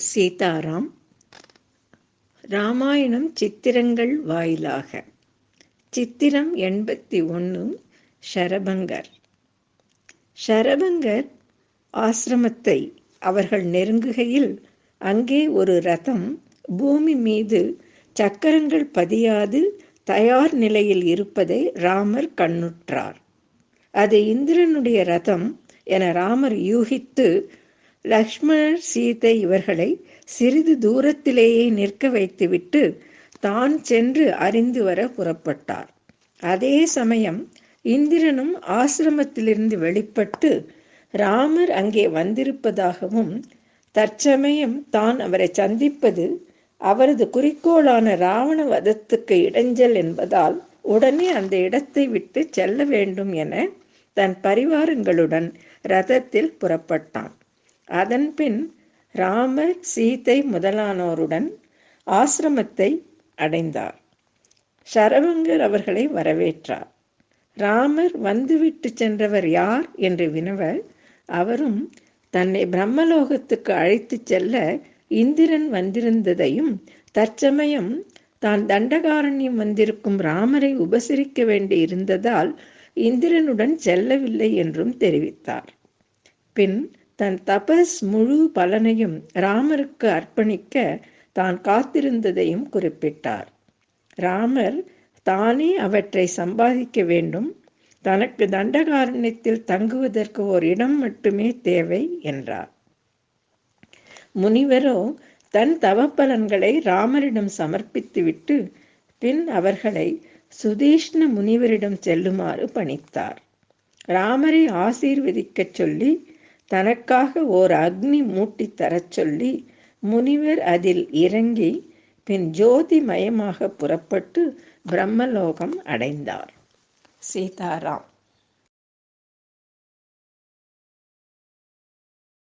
சீதாராம். ராமாயணம் சித்திரங்கள் வாயிலாக. சித்திரம் 81. ஷரபங்கர். ஷரபங்கர் ஆசிரமத்தை அவர்கள் நெருங்குகையில் அங்கே ஒரு ரதம் பூமி மீது சக்கரங்கள் பதியாது தயார் நிலையில் இருப்பதை ராமர் கண்ணுற்றார். அது இந்திரனுடைய ரதம் என ராமர் யூகித்து லக்ஷ்மணர், சீதை இவர்களை சிறிது தூரத்திலேயே நிற்க வைத்துவிட்டு தான் சென்று அறிந்து வர புறப்பட்டார். அதே சமயம் இந்திரனும் ஆசிரமத்திலிருந்து வெளிப்பட்டு ராமர் அங்கே வந்திருப்பதாகவும் தற்சமயம் தான் அவரை சந்திப்பது அவரது குறிக்கோளான ராவண வதத்துக்கு இடைஞ்சல் என்பதால் உடனே அந்த இடத்தை விட்டு செல்ல வேண்டும் என தன் பரிவாரங்களுடன் ரதத்தில் புறப்பட்டான். அதன்பின் ராமர், சீதை முதலானோருடன் ஆசிரமத்தை அடைந்தார். ஷரபங்கர் அவர்களை வரவேற்றார். ராமர் வந்துவிட்டு சென்றவர் யார் என்று வினவ, அவரும் தன்னை பிரம்மலோகத்துக்கு அழைத்து செல்ல இந்திரன் வந்திருந்ததையும் தற்சமயம் தான் தண்டகாரண்யம் வந்திருக்கும் ராமரை உபசரிக்க வேண்டி இருந்ததால் இந்திரனுடன் செல்லவில்லை என்றும் தெரிவித்தார். பின் தன் தபஸ் முழு பலனையும் ராமருக்கு அர்ப்பணிக்க தான் காத்திருந்ததையும் குறிப்பிட்டார். ராமர் தானே அவற்றை சம்பாதிக்க வேண்டும், தனக்கு தண்டகாரண்யத்தில் தங்குவதற்கு ஓர் இடம் மட்டுமே தேவை என்றார். முனிவரோ தன் தவப்பலன்களை ராமரிடம் சமர்ப்பித்துவிட்டு பின் அவர்களை சுதீஷ்ண முனிவரிடம் செல்லுமாறு பணித்தார். ராமரை ஆசீர்வதிக்கச் சொல்லி தனக்காக ஓர் அக்னி மூட்டி தரச் சொல்லி முனிவர் அதில் இறங்கி பின் ஜோதிமயமாக புறப்பட்டு பிரம்மலோகம் அடைந்தார். சீதாராம்.